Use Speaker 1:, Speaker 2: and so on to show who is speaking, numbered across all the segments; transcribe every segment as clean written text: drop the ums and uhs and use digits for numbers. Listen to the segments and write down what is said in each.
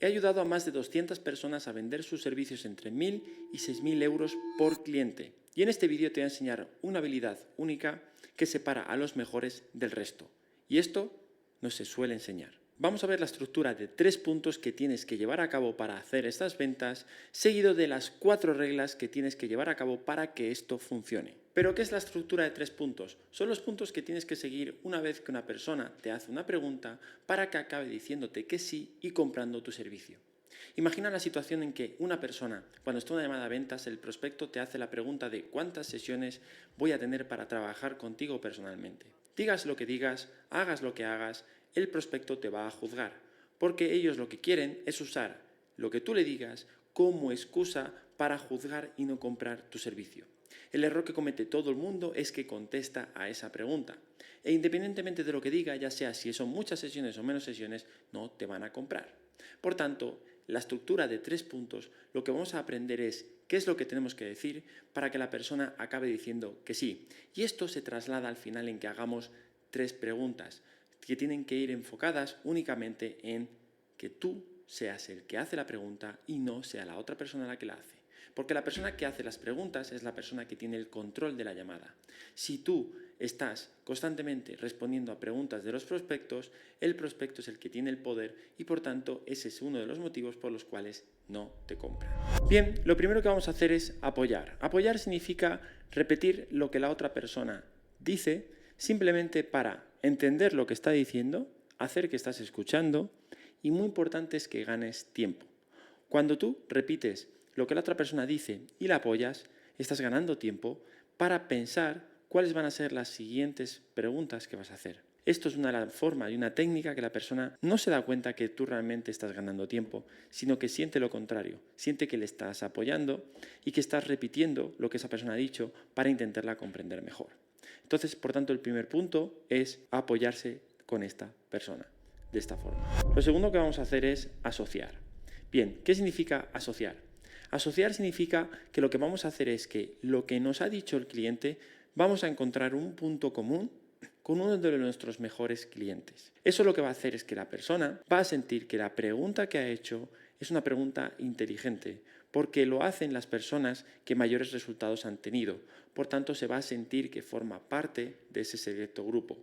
Speaker 1: He ayudado a más de 200 personas a vender sus servicios entre 1.000 y 6.000 euros por cliente. Y en este vídeo te voy a enseñar una habilidad única que separa a los mejores del resto. Y esto no se suele enseñar. Vamos a ver la estructura de 3 puntos que tienes que llevar a cabo para hacer estas ventas, seguido de las 4 reglas que tienes que llevar a cabo para que esto funcione. ¿Pero qué es la estructura de 3 puntos? Son los puntos que tienes que seguir una vez que una persona te hace una pregunta para que acabe diciéndote que sí y comprando tu servicio. Imagina la situación en que una persona, cuando está en una llamada de ventas, el prospecto te hace la pregunta de cuántas sesiones voy a tener para trabajar contigo personalmente. Digas lo que digas, hagas lo que hagas, el prospecto te va a juzgar, porque ellos lo que quieren es usar lo que tú le digas como excusa para juzgar y no comprar tu servicio. El error que comete todo el mundo es que contesta a esa pregunta. E independientemente de lo que diga, ya sea si son muchas sesiones o menos sesiones, no te van a comprar. Por tanto, la estructura de 3 puntos, lo que vamos a aprender es qué es lo que tenemos que decir para que la persona acabe diciendo que sí. Y esto se traslada al final en que hagamos 3 preguntas que tienen que ir enfocadas únicamente en que tú seas el que hace la pregunta y no sea la otra persona la que la hace. Porque la persona que hace las preguntas es la persona que tiene el control de la llamada. Si tú estás constantemente respondiendo a preguntas de los prospectos, el prospecto es el que tiene el poder y por tanto ese es uno de los motivos por los cuales no te compran. Bien, lo primero que vamos a hacer es apoyar. Apoyar significa repetir lo que la otra persona dice simplemente para entender lo que está diciendo, hacer que estás escuchando y muy importante es que ganes tiempo. Cuando tú repites lo que la otra persona dice y la apoyas, estás ganando tiempo para pensar cuáles van a ser las siguientes preguntas que vas a hacer. Esto es una forma y una técnica que la persona no se da cuenta que tú realmente estás ganando tiempo, sino que siente lo contrario, siente que le estás apoyando y que estás repitiendo lo que esa persona ha dicho para intentarla comprender mejor. Entonces, por tanto, el primer punto es apoyarse con esta persona, de esta forma. Lo segundo que vamos a hacer es asociar. Bien, ¿qué significa asociar? Asociar significa que lo que vamos a hacer es que lo que nos ha dicho el cliente, vamos a encontrar un punto común con uno de nuestros mejores clientes. Eso lo que va a hacer es que la persona va a sentir que la pregunta que ha hecho es una pregunta inteligente, porque lo hacen las personas que mayores resultados han tenido. Por tanto, se va a sentir que forma parte de ese selecto grupo.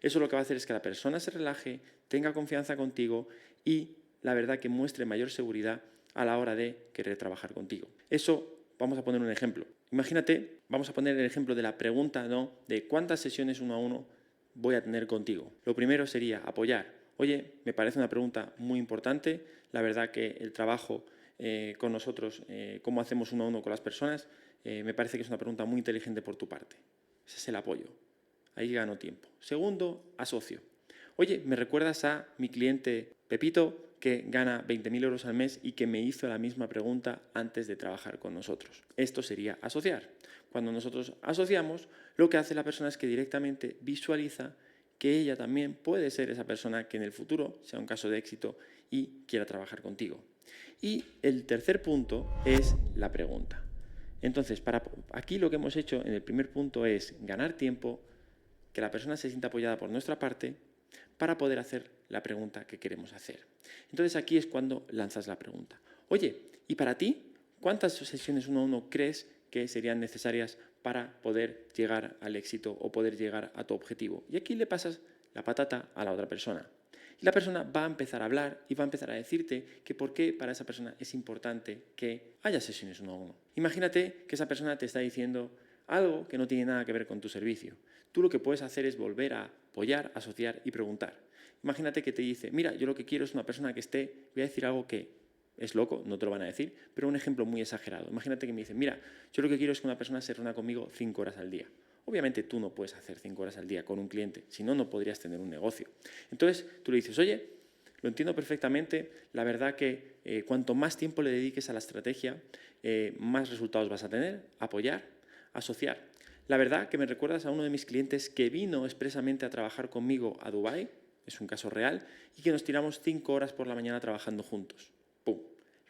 Speaker 1: Eso lo que va a hacer es que la persona se relaje, tenga confianza contigo y la verdad que muestre mayor seguridad a la hora de querer trabajar contigo. Eso, vamos a poner un ejemplo. Imagínate, vamos a poner el ejemplo de la pregunta, ¿no?, de cuántas sesiones 1 a 1 voy a tener contigo. Lo primero sería apoyar. Oye, me parece una pregunta muy importante. La verdad que el trabajo con nosotros, cómo hacemos 1 a 1 con las personas, me parece que es una pregunta muy inteligente por tu parte. Ese es el apoyo. Ahí gano tiempo. Segundo, asocio. Oye, ¿me recuerdas a mi cliente Pepito que gana 20.000 euros al mes y que me hizo la misma pregunta antes de trabajar con nosotros? Esto sería asociar. Cuando nosotros asociamos, lo que hace la persona es que directamente visualiza que ella también puede ser esa persona que en el futuro sea un caso de éxito y quiera trabajar contigo. Y el tercer punto es la pregunta. Entonces, aquí lo que hemos hecho en el primer punto es ganar tiempo, que la persona se sienta apoyada por nuestra parte para poder hacer la pregunta que queremos hacer. Entonces aquí es cuando lanzas la pregunta. Oye, ¿y para ti cuántas sesiones 1 a 1 crees que serían necesarias para poder llegar al éxito o poder llegar a tu objetivo? Y aquí le pasas la patata a la otra persona. Y la persona va a empezar a hablar y va a empezar a decirte que por qué para esa persona es importante que haya sesiones 1 a 1. Imagínate que esa persona te está diciendo algo que no tiene nada que ver con tu servicio. Tú lo que puedes hacer es volver a apoyar, asociar y preguntar. Imagínate que te dice, mira, yo lo que quiero es una persona que esté, voy a decir algo que es loco, no te lo van a decir, pero un ejemplo muy exagerado. Imagínate que me dice, mira, yo lo que quiero es que una persona se reúna conmigo 5 horas al día. Obviamente tú no puedes hacer 5 horas al día con un cliente, si no, no podrías tener un negocio. Entonces tú le dices, oye, lo entiendo perfectamente, la verdad que cuanto más tiempo le dediques a la estrategia, más resultados vas a tener, apoyar, asociar. La verdad que me recuerdas a uno de mis clientes que vino expresamente a trabajar conmigo a Dubái, es un caso real, y que nos tiramos 5 horas por la mañana trabajando juntos. ¡Pum!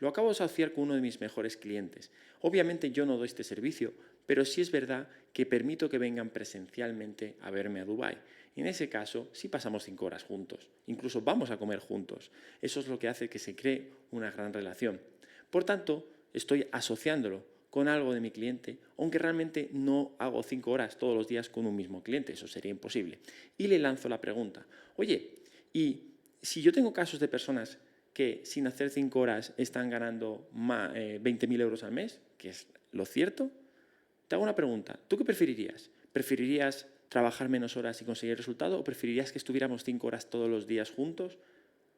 Speaker 1: Lo acabo de asociar con uno de mis mejores clientes. Obviamente yo no doy este servicio, pero sí es verdad que permito que vengan presencialmente a verme a Dubái. En ese caso, sí pasamos 5 horas juntos, incluso vamos a comer juntos. Eso es lo que hace que se cree una gran relación. Por tanto, estoy asociándolo con algo de mi cliente, aunque realmente no hago 5 horas todos los días con un mismo cliente, eso sería imposible. Y le lanzo la pregunta, oye, y si yo tengo casos de personas que sin hacer 5 horas están ganando 20.000 euros al mes, que es lo cierto, te hago una pregunta, ¿tú qué preferirías? ¿Preferirías trabajar menos horas y conseguir el resultado o preferirías que estuviéramos 5 horas todos los días juntos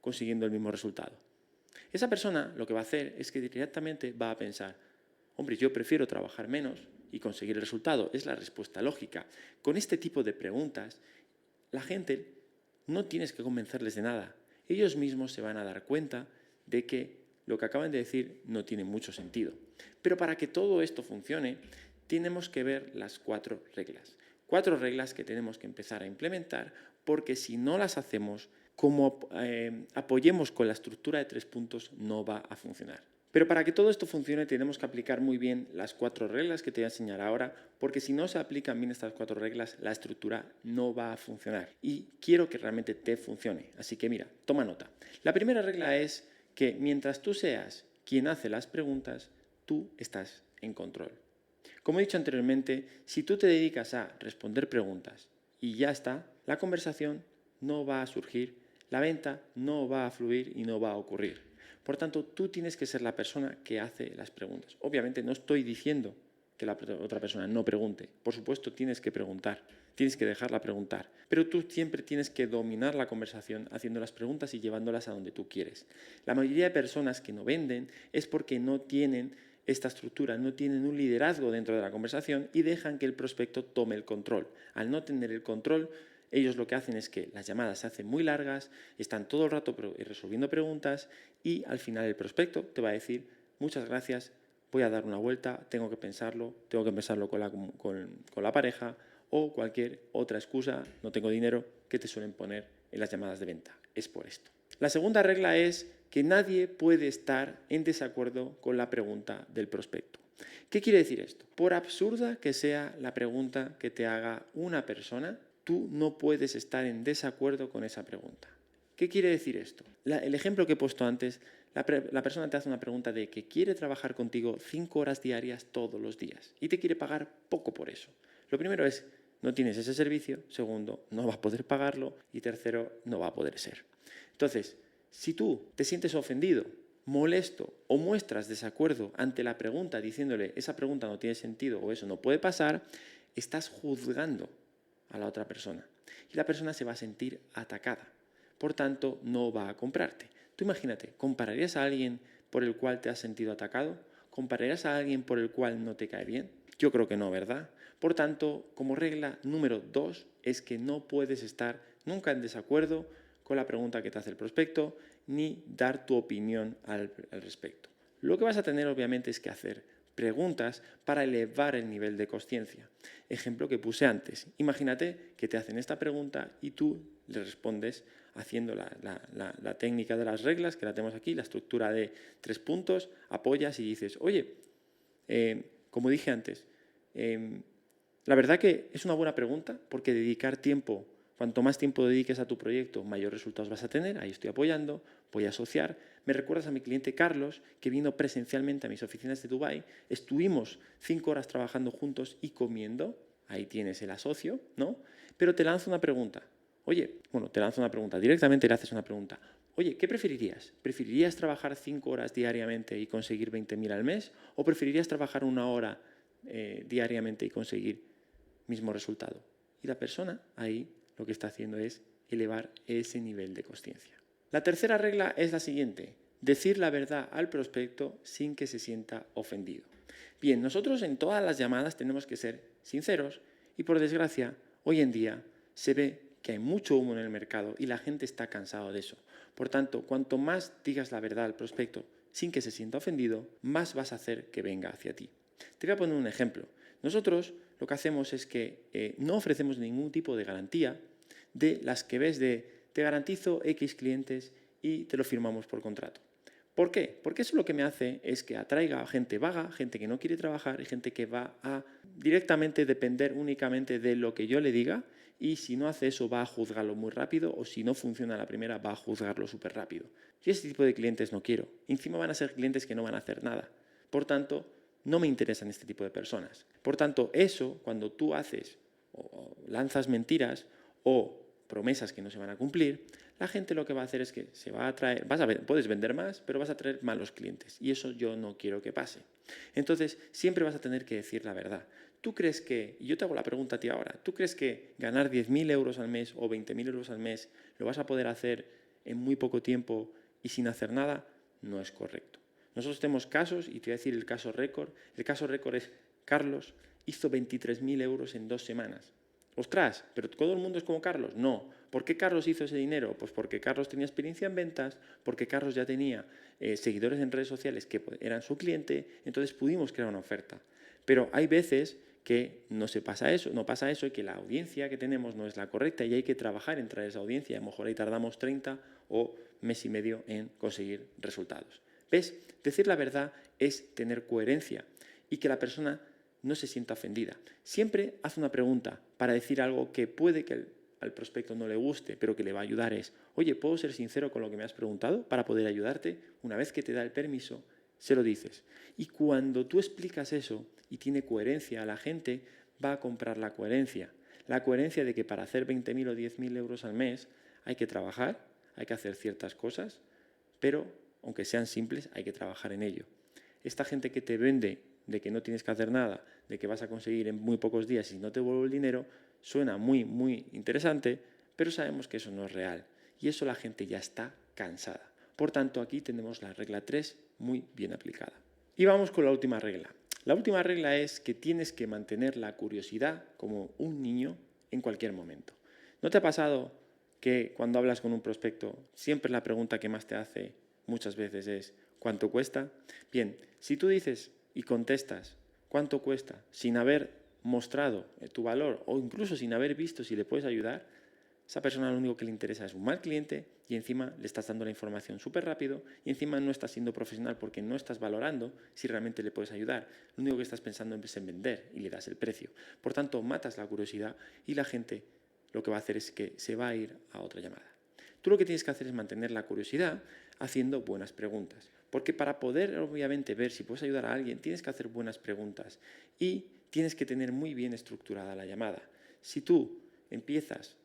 Speaker 1: consiguiendo el mismo resultado? Esa persona lo que va a hacer es que directamente va a pensar, hombre, yo prefiero trabajar menos y conseguir el resultado. Es la respuesta lógica. Con este tipo de preguntas, la gente no tienes que convencerles de nada. Ellos mismos se van a dar cuenta de que lo que acaban de decir no tiene mucho sentido. Pero para que todo esto funcione, tenemos que ver las 4 reglas. 4 reglas que tenemos que empezar a implementar porque si no las hacemos, como apoyemos con la estructura de 3 puntos, no va a funcionar. Pero para que todo esto funcione tenemos que aplicar muy bien las 4 reglas que te voy a enseñar ahora, porque si no se aplican bien estas 4 reglas, la estructura no va a funcionar. Y quiero que realmente te funcione. Así que mira, toma nota. La primera regla es que mientras tú seas quien hace las preguntas, tú estás en control. Como he dicho anteriormente, si tú te dedicas a responder preguntas y ya está, la conversación no va a surgir, la venta no va a fluir y no va a ocurrir. Por tanto, tú tienes que ser la persona que hace las preguntas. Obviamente no estoy diciendo que la otra persona no pregunte. Por supuesto, tienes que preguntar, tienes que dejarla preguntar. Pero tú siempre tienes que dominar la conversación haciendo las preguntas y llevándolas a donde tú quieres. La mayoría de personas que no venden es porque no tienen esta estructura, no tienen un liderazgo dentro de la conversación y dejan que el prospecto tome el control. Al no tener el control, ellos lo que hacen es que las llamadas se hacen muy largas, están todo el rato resolviendo preguntas y al final el prospecto te va a decir muchas gracias, voy a dar una vuelta, tengo que pensarlo con la pareja o cualquier otra excusa, no tengo dinero, que te suelen poner en las llamadas de venta. Es por esto. La segunda regla es que nadie puede estar en desacuerdo con la pregunta del prospecto. ¿Qué quiere decir esto? Por absurda que sea la pregunta que te haga una persona, tú no puedes estar en desacuerdo con esa pregunta. ¿Qué quiere decir esto? El ejemplo que he puesto antes, la persona te hace una pregunta de que quiere trabajar contigo 5 horas diarias todos los días y te quiere pagar poco por eso. Lo primero es, no tienes ese servicio. Segundo, no va a poder pagarlo. Y tercero, no va a poder ser. Entonces, si tú te sientes ofendido, molesto o muestras desacuerdo ante la pregunta diciéndole esa pregunta no tiene sentido o eso no puede pasar, estás juzgando a la otra persona y la persona se va a sentir atacada. Por tanto, no va a comprarte. Tú imagínate, ¿compararías a alguien por el cual te has sentido atacado? ¿Compararías a alguien por el cual no te cae bien? Yo creo que no, ¿verdad? Por tanto, como regla número 2 es que no puedes estar nunca en desacuerdo con la pregunta que te hace el prospecto ni dar tu opinión al respecto. Lo que vas a tener obviamente es que hacer preguntas para elevar el nivel de consciencia. Ejemplo que puse antes. Imagínate que te hacen esta pregunta y tú le respondes haciendo la técnica de las reglas, que la tenemos aquí, la estructura de 3 puntos, apoyas y dices, oye, como dije antes, la verdad que es una buena pregunta porque dedicar tiempo, cuanto más tiempo dediques a tu proyecto, mayor resultados vas a tener. Ahí estoy apoyando, voy a asociar. Me recuerdas a mi cliente Carlos, que vino presencialmente a mis oficinas de Dubái. Estuvimos 5 horas trabajando juntos y comiendo. Ahí tienes el asocio, ¿no? Pero te lanzo una pregunta. Oye, te lanzo una pregunta. Directamente le haces una pregunta. Oye, ¿qué preferirías? ¿Preferirías trabajar 5 horas diariamente y conseguir 20.000 al mes? ¿O preferirías trabajar 1 hora diariamente y conseguir mismo resultado? Y la persona ahí lo que está haciendo es elevar ese nivel de consciencia. La tercera regla es la siguiente: decir la verdad al prospecto sin que se sienta ofendido. Bien, nosotros en todas las llamadas tenemos que ser sinceros y por desgracia hoy en día se ve que hay mucho humo en el mercado y la gente está cansada de eso. Por tanto, cuanto más digas la verdad al prospecto sin que se sienta ofendido, más vas a hacer que venga hacia ti. Te voy a poner un ejemplo. Nosotros lo que hacemos es que no ofrecemos ningún tipo de garantía de las que ves de te garantizo X clientes y te lo firmamos por contrato. ¿Por qué? Porque eso lo que me hace es que atraiga a gente vaga, gente que no quiere trabajar y gente que va a directamente depender únicamente de lo que yo le diga y si no hace eso va a juzgarlo muy rápido o si no funciona la primera va a juzgarlo súper rápido. Yo ese tipo de clientes no quiero. Encima van a ser clientes que no van a hacer nada. Por tanto, no me interesan este tipo de personas. Por tanto, eso, cuando tú haces o lanzas mentiras o promesas que no se van a cumplir, la gente lo que va a hacer es que se va a atraer, puedes vender más, pero vas a traer malos clientes y eso yo no quiero que pase. Entonces, siempre vas a tener que decir la verdad. ¿Tú crees que, y yo te hago la pregunta a ti ahora, ¿tú crees que ganar 10.000 euros al mes o 20.000 euros al mes lo vas a poder hacer en muy poco tiempo y sin hacer nada? No es correcto. Nosotros tenemos casos, y te voy a decir el caso récord. El caso récord es Carlos hizo 23.000 euros en 2 semanas. ¡Ostras! ¿Pero todo el mundo es como Carlos? No. ¿Por qué Carlos hizo ese dinero? Pues porque Carlos tenía experiencia en ventas, porque Carlos ya tenía seguidores en redes sociales que eran su cliente, entonces pudimos crear una oferta. Pero hay veces que no pasa eso y que la audiencia que tenemos no es la correcta y hay que trabajar en traer esa audiencia. A lo mejor ahí tardamos 30 o mes y medio en conseguir resultados. ¿Ves? Decir la verdad es tener coherencia y que la persona no se sienta ofendida. Siempre haz una pregunta para decir algo que puede que al prospecto no le guste, pero que le va a ayudar es, oye, ¿puedo ser sincero con lo que me has preguntado para poder ayudarte? Una vez que te da el permiso, se lo dices. Y cuando tú explicas eso y tiene coherencia, la gente va a comprar la coherencia. La coherencia de que para hacer 20.000 o 10.000 euros al mes hay que trabajar, hay que hacer ciertas cosas, pero aunque sean simples, hay que trabajar en ello. Esta gente que te vende de que no tienes que hacer nada, de que vas a conseguir en muy pocos días y no te vuelvo el dinero, suena muy, muy interesante, pero sabemos que eso no es real. Y eso la gente ya está cansada. Por tanto, aquí tenemos la regla 3 muy bien aplicada. Y vamos con la última regla. La última regla es que tienes que mantener la curiosidad como un niño en cualquier momento. ¿No te ha pasado que cuando hablas con un prospecto, siempre la pregunta que más te hace muchas veces es ¿cuánto cuesta? Bien, si tú dices y contestas ¿cuánto cuesta? Sin haber mostrado tu valor o incluso sin haber visto si le puedes ayudar, esa persona lo único que le interesa es un mal cliente y encima le estás dando la información súper rápido y encima no estás siendo profesional porque no estás valorando si realmente le puedes ayudar. Lo único que estás pensando es en vender y le das el precio. Por tanto, matas la curiosidad y la gente lo que va a hacer es que se va a ir a otra llamada. Tú lo que tienes que hacer es mantener la curiosidad haciendo buenas preguntas. Porque para poder, obviamente, ver si puedes ayudar a alguien, tienes que hacer buenas preguntas y tienes que tener muy bien estructurada la llamada. Si tú empiezas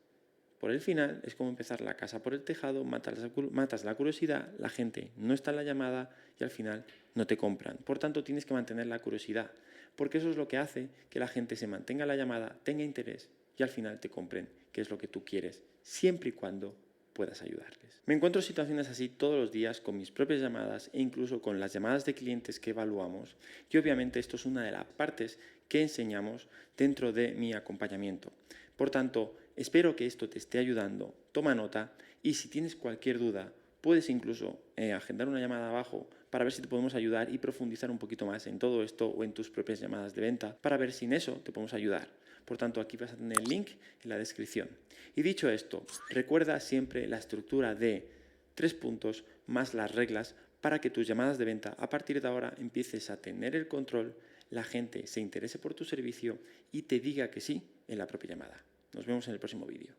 Speaker 1: por el final, es como empezar la casa por el tejado, matas la curiosidad, la gente no está en la llamada y al final no te compran. Por tanto, tienes que mantener la curiosidad, porque eso es lo que hace que la gente se mantenga en la llamada, tenga interés y al final te compren, que es lo que tú quieres, siempre y cuando puedas ayudarles. Me encuentro situaciones así todos los días con mis propias llamadas e incluso con las llamadas de clientes que evaluamos y obviamente esto es una de las partes que enseñamos dentro de mi acompañamiento. Por tanto, espero que esto te esté ayudando, toma nota y si tienes cualquier duda puedes incluso agendar una llamada abajo para ver si te podemos ayudar y profundizar un poquito más en todo esto o en tus propias llamadas de venta para ver si en eso te podemos ayudar. Por tanto, aquí vas a tener el link en la descripción. Y dicho esto, recuerda siempre la estructura de 3 puntos más las reglas para que tus llamadas de venta a partir de ahora empieces a tener el control, la gente se interese por tu servicio y te diga que sí en la propia llamada. Nos vemos en el próximo vídeo.